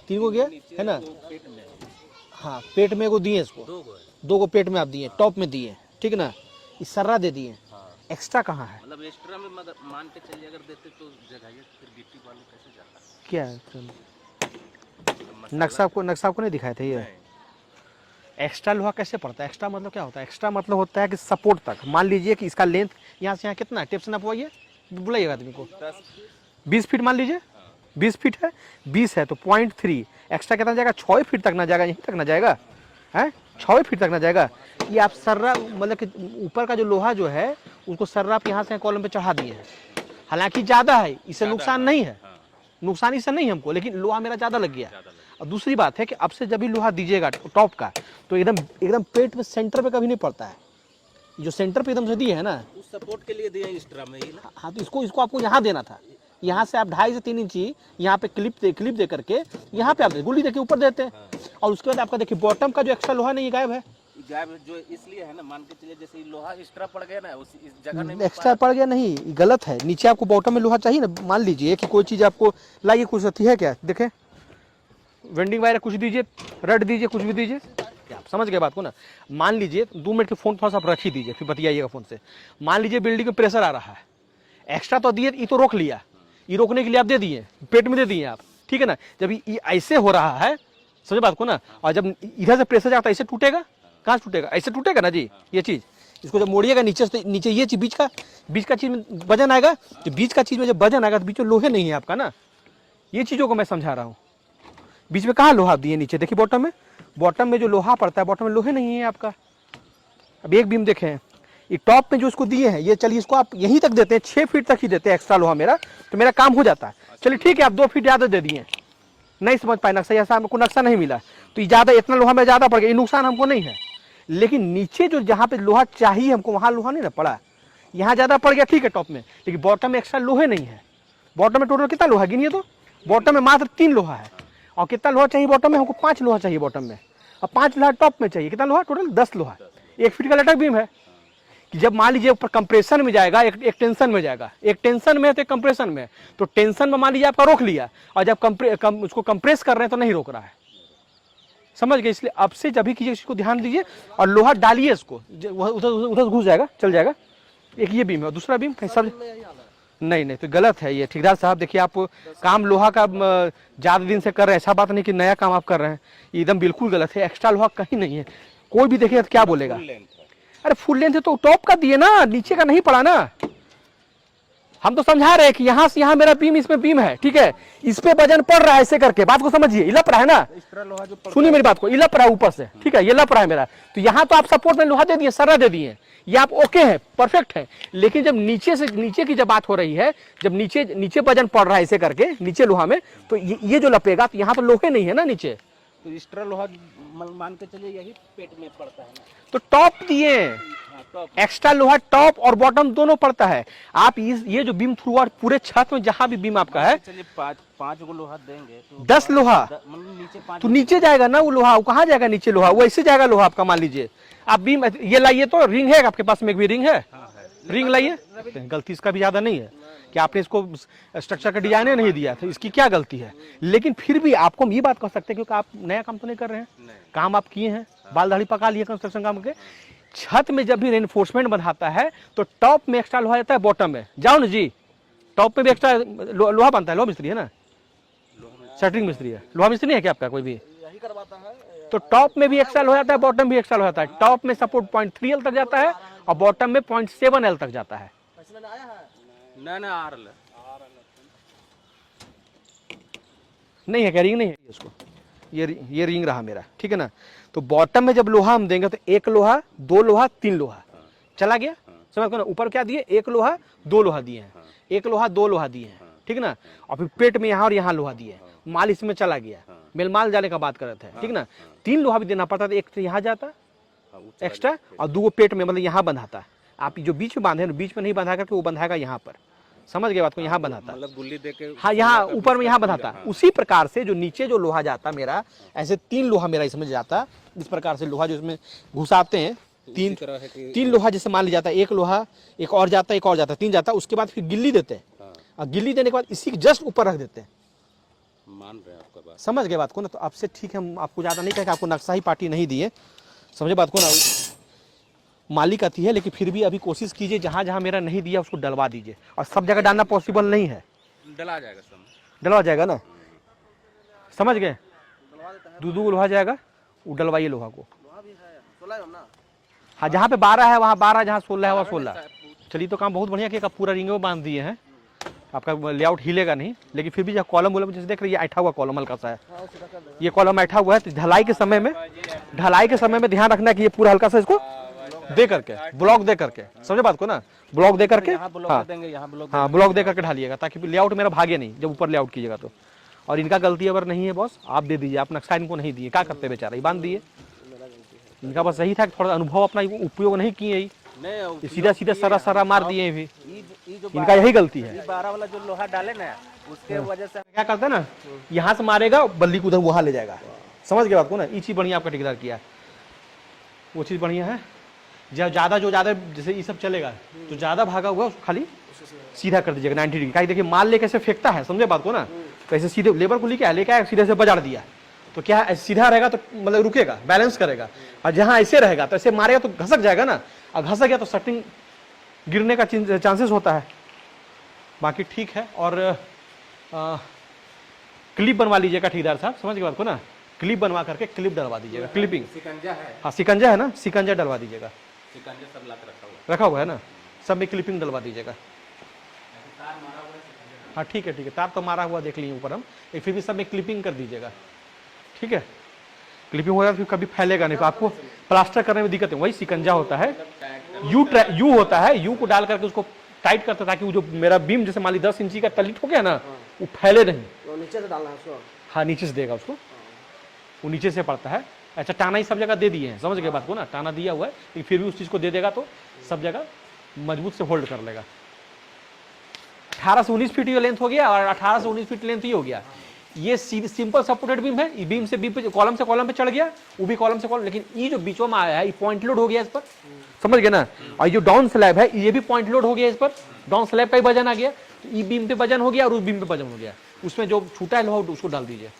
3 को गया है ना। हाँ पेट में को दिए इसको, 2 को पेट में आप दिए, टॉप में दिए, ठीक है ना। इस सर्रा दे दिए, एक्स्ट्रा कहाँ है? मतलब एक्स्ट्रा में मान के चलिए अगर देते तो जगह फिर गिट्टी वाले कैसे जाता? क्या नक्शा आपको नहीं दिखाए थे ये? एक्स्ट्रा लोहा कैसे पड़ता है? एक्स्ट्रा मतलब क्या होता है? एक्स्ट्रा मतलब होता है कि सपोर्ट तक। मान लीजिए कि इसका लेंथ यहाँ से यहाँ कितना है, टेप से नपवाइए, बुलाइएगा आदमी को। 20 फीट मान लीजिए, 20 फीट है, 20 है तो 0.3 एक्स्ट्रा कितना जाएगा? 6 फीट तक ना जाएगा, यहीं तक ना जाएगा है, 6 फीट तक ना जाएगा। ये आप सर्रा मतलब कि ऊपर का जो लोहा जो है उसको सर्रा आप यहाँ से कॉलम पे चढ़ा दिए हैं। हालांकि ज़्यादा है, इससे नुकसान नहीं है, नुकसान इससे नहीं हमको, लेकिन लोहा मेरा ज़्यादा लग गया। और दूसरी बात है कि अब से जब भी लोहा दीजिएगा टॉप का तो एकदम पेट में सेंटर पे कभी नहीं पड़ता है। जो सेंटर पे एकदम से दिए है ना, उस सपोर्ट के लिए दिया एक्स्ट्रा में ही ना। हाँ तो इसको आपको यहाँ देना था। यहाँ से आप 2.5 से 3 इंची यहाँ पे क्लिप दे करके यहाँ पे आप गुल्ली देके ऊपर देते हैं। और उसके बाद आपका देखिए बॉटम का जो एक्स्ट्रा लोहा नहीं गायब है, जो इसलिए है ना, मान के चलिए जैसे लोहा एक्स्ट्रा पड़ गया ना, उस इस जगह नहीं एक्स्ट्रा पड़ गया नहीं, गलत है। नीचे आपको बॉटम में लोहा चाहिए ना। मान लीजिए कि कोई चीज़ आपको लाइए, कुछ अथी है क्या, देखें वेंडिंग वायर कुछ दीजिए, रड दीजिए, कुछ भी दीजिए, आप समझ गए बात को ना। मान लीजिए 2 मिनट के फ़ोन थोड़ा सा आप रख ही दीजिए, फिर बतियाइएगा फ़ोन से। मान लीजिए बिल्डिंग में प्रेशर आ रहा है, एक्स्ट्रा तो दिए, ये तो रोक लिया, ये रोकने के लिए आप दे दिए, पेट में दे दिए आप, ठीक है ना। जब ये ऐसे हो रहा है, समझ बात को ना, और जब इधर से प्रेशर जाता है ऐसे टूटेगा, कहाँ टूटेगा? ऐसे टूटेगा ना जी ये चीज़। इसको जब मोड़िएगा नीचे से नीचे, ये चीज़ बीच का चीज़ में वजन आएगा, तो बीच का चीज़ में जब वजन आएगा तो बीच में लोहे नहीं है आपका ना। ये चीज़ों को मैं समझा रहा हूँ। बीच में कहाँ लोहा दिए? नीचे देखिए बॉटम में जो लोहा पड़ता है, बॉटम में लोहे नहीं है आपका। अब एक बीम देखें, ये टॉप में जो इसको दिए हैं, ये चलिए इसको आप यहीं तक देते हैं, 6 फीट तक ही देते हैं एक्स्ट्रा लोहा मेरा, तो मेरा काम हो जाता है। चलिए ठीक है, आप 2 फीट ज़्यादा दे दिए, नहीं समझ पाए नक्शा, ऐसा हमको नक्शा नहीं मिला तो ये ज़्यादा, इतना लोहा में ज़्यादा पड़ गया, ये नुकसान हमको नहीं है। लेकिन नीचे जो जहाँ पे लोहा चाहिए हमको, वहाँ लोहा नहीं ना पड़ा, यहाँ ज़्यादा पड़ गया, ठीक है टॉप में, लेकिन बॉटम में एक्स्ट्रा लोहे नहीं है। बॉटम में टोटल कितना लोहा गिनिए तो? बॉटम में मात्र 3 लोहा है। और कितना लोहा चाहिए बॉटम में? हमको 5 लोहा चाहिए बॉटम में, और 5 लोहा टॉप में चाहिए। कितना लोहा? टोटल 10 लोहा। 1 फीट का लटक बीम है कि जब मान लीजिए ऊपर कंप्रेशन में जाएगा, एक टेंशन में जाएगा, एक टेंशन में है तो एक कंप्रेशन में, तो टेंशन में मान लीजिए आपका रोक लिया, और जब उसको कंप्रेस कर रहे हैं तो नहीं रोक रहा है, समझ गए। इसलिए अब से जब भी कीजिए इसको ध्यान दीजिए, और लोहा डालिए, इसको उधर घुस जाएगा, चल जाएगा। एक ये बीम है, दूसरा बीम सब नहीं तो गलत है ये ठेकेदार साहब। देखिए आप काम लोहा का ज़्यादा दिन से कर रहे हैं, ऐसा बात नहीं कि नया काम आप कर रहे हैं, एकदम बिल्कुल गलत है। एक्स्ट्रा लोहा कहीं नहीं है, कोई भी देखेगा तो क्या बोलेगा? अरे फुल लेंथ है तो टॉप का दिए ना, नीचे का नहीं पड़ा ना। हम तो समझा रहे हैं कि यहाँ से यहाँ मेरा बीम, इसमें बीम है, ठीक है, इस पे वजन पड़ रहा है, ऐसे करके बात को समझिए, इलप रहा है ना, सुनिए मेरी बात को, इलप रहा है ऊपर से, ठीक है, ये लप रहा है मेरा, तो यहाँ तो आप सपोर्ट में लोहा दे दिए, सर्रा दे दिए, ये आप ओके है, परफेक्ट है। लेकिन जब नीचे की जब बात हो रही है, जब नीचे वजन पड़ रहा है ऐसे करके नीचे लोहा में, तो ये जो लपेगा, तो यहाँ तो लोहे नहीं है ना नीचे, तो एक्स्ट्रा लोहा मान के चलिए यही पेट में पड़ता है ना। तो टॉप दिए, एक्स्ट्रा लोहा टॉप और बॉटम दोनों पड़ता है। आप ये जो बीम थ्रू और पूरे छत में जहां भी बीम आपका है, चलिए 5 को लोहा देंगे तो 10 लोहा नीचे 5 तो नीचे जाएगा ना वो लोहा, वो कहाँ जाएगा नीचे लोहा? वो ऐसे जाएगा लोहा आपका। मान लीजिए आप बीम ये लाइए, तो रिंग है आपके पास में, एक भी रिंग है, रिंग लाइए। गलती इसका भी ज्यादा नहीं है कि आपने इसको स्ट्रक्चर का डिजाइन नहीं दिया था, इसकी क्या गलती है? लेकिन फिर भी आपको हम ये बात कर सकते हैं क्योंकि आप नया काम तो नहीं कर रहे हैं, काम आप किए हैं, बाल दाढ़ी पका लिए कंस्ट्रक्शन काम के। छत में जब भी रेनफोर्समेंट बनाता है तो टॉप में एक्स्ट्रा लोहा जाता है, बॉटम में जाओ ना जी, टॉप में भी एक्स्ट्रा लोहा बनता है। लोहा मिस्त्री है ना, शटरिंग मिस्त्री है, लोहा मिस्त्री नहीं है क्या आपका कोई भी? यही करवाता है। तो टॉप में भी एक्स्ट्रा लोहा जाता है, बॉटम भी एक्स्ट्रा लोहा जाता है। टॉप में सपोर्ट 0.3L तक जाता है और बॉटम में 0.7L तक जाता है। ना आ रहा नहीं है क्या? रिंग नहीं है उसको, ये रिंग रहा मेरा, ठीक है ना। तो बॉटम में जब लोहा हम देंगे तो 1 लोहा 2 लोहा 3 लोहा चला गया, समझ ना। ऊपर क्या दिए? 1 लोहा 2 लोहा दिए हैं, 1 लोहा 2 लोहा दिए हैं, ठीक है ना। और फिर पेट में यहाँ और यहाँ लोहा दिए, माल इसमें चला गया, मेलमाल जाने का बात कर रहे थे, ठीक ना। 3 लोहा भी देना पड़ता था, 1 तो यहाँ जाता एक्स्ट्रा और 2 पेट में, मतलब यहाँ बंधाता। आप जो बीच में बांधे, बीच में नहीं बंधाएगा कि वो बंधाएगा यहाँ पर, समझ गए बात को, यहाँ बंधाता, मतलब गुल्ली देके, हाँ यहाँ ऊपर में यहाँ बंधाता। उसी प्रकार से जो नीचे जो लोहा जाता मेरा, ऐसे 3 लोहा मेरा इसमें जाता, इस प्रकार से लोहा जो इसमें घुसाते हैं, 3 लोहा जैसे मान लिया जाता है, 1 लोहा एक और जाता है, एक और जाता है, 3 जाता है। उसके बाद फिर गिल्ली देते हैं, और गिल्ली देने के बाद इसी के जस्ट ऊपर रख देते हैं, मान रहे हैं आपका बात। समझ गए बात को ना। तो आपसे ठीक है, हम आपको ज़्यादा नहीं कहें कि आपको नक्शा ही पार्टी नहीं दिए, समझे बात को ना। मालिक आती है, लेकिन फिर भी अभी कोशिश कीजिए जहाँ जहाँ मेरा नहीं दिया उसको डलवा दीजिए। और सब जगह डालना पॉसिबल नहीं है। डला जाएगा सब, डलवा जाएगा ना, समझ गए। दूध लोहा जाएगा, वो डलवाइए लोहा को। हाँ, जहाँ पे 12 है वहाँ 12, जहाँ 16 है वहाँ 16। चलिए, तो काम बहुत बढ़िया किया, पूरा रिंग में बांध दिए हैं। आपका लेआउट हिलेगा नहीं, लेकिन फिर भी जब कॉलम वॉलम जैसे देख रहे हैं, ये ऐठा हुआ कॉलम हल्का सा है, ये कॉलम ऐठा हुआ है। तो ढलाई के समय में ध्यान रखना कि ये पूरा हल्का सा इसको दे करके, ब्लॉक दे करके, समझे बात को ना, ब्लॉक दे करके। हाँ, ब्लॉक दे करके ढालिएगा, ताकि लेआउट मेरा भागे नहीं जब ऊपर लेआउट कीजिएगा तो। और इनका गलती अगर नहीं है बॉस, आप दे दीजिए, आप नक्शा इनको नहीं दिए, क्या करते बेचारा, ये बांध दिए। इनका बस यही था कि थोड़ा अनुभव अपना उपयोग नहीं किए, सीधा सीधा सरा मार दिए भी। इनका यही गलती है। 12 वाला जो लोहा डाले ना, उसके वजह से क्या करते हैं ना, यहाँ से मारेगा, बल्ली को उधर वहां ले जाएगा, समझ गए बात को ना। ये चीज बढ़िया आपका ठेकेदार किया, वो चीज बढ़िया है। जब ज्यादा जैसे ये सब चलेगा, तो ज्यादा भागा हुआ उसको खाली सीधा कर दीजिएगा 90 डिग्री। देखिए माल लेके कैसे फेंकता है, समझे बात को ना। तो ऐसे सीधे लेबर को लेके आया सीधे से बजाड़ दिया, तो क्या है, सीधा रहेगा तो मतलब रुकेगा, बैलेंस करेगा। और जहां ऐसे रहेगा तो ऐसे मारेगा तो घसक जाएगा ना, और घसक गया तो सटिंग गिरने का चांसेस होता है। बाकी ठीक है। और क्लिप बनवा लीजिएगा ठेकेदार साहब, समझ गए बात को ना। क्लिप बनवा करके क्लिप डलवा दीजिएगा, क्लिपिंग। शिकंजा है, हाँ, शिकंजा है ना, शिकंजा डलवा दीजिएगा। शिकंजा सब लाके रखा हुआ है ना, सब में क्लिपिंग डलवा दीजिएगा। हाँ ठीक है, तार तो मारा हुआ देख लीजिए ऊपर हम, फिर भी सब में क्लिपिंग कर दीजिएगा, ठीक है। क्लिपिंग हो जाए फिर कभी फैलेगा नहीं, तो आपको प्लास्टर करने में दिक्कत है। वही शिकंजा होता है, यू होता है, यू को डाल करके उसको टाइट करता है, ताकि वो जो मेरा बीम जैसे मान ली 10 इंची का तलिट हो गया ना, वो फैले नहीं। तो नीचे से डालना है उसको। हाँ, नीचे से देगा उसको, वो नीचे से पड़ता है। अच्छा, टाना ही सब जगह दे दिए हैं, समझ गए बात को ना। टाना दिया हुआ है, लेकिन फिर भी उस चीज को दे देगा तो सब जगह मजबूत से होल्ड कर लेगा। 18 से 19 फीट ये लेंथ हो गया, और 18 से 19 फीट लेंथ ही हो गया। ये सिंपल सपोर्टेड बीम है, बीम से बीम पे, कॉलम से कॉलम पे चढ़ गया, वो भी कॉलम से कॉलम। लेकिन ये जो बीचों में आया है, ये पॉइंट लोड हो गया इस पर, समझ गए ना। और जो डाउन स्लैब है, ये भी पॉइंट लोड हो गया इस पर, डाउन स्लैब का ही वजन आ गया। तो ई बीम पे वजन हो गया और उस बीम पे वजन हो गया। उसमें जो छूटा है लोहा उसको डाल दीजिए।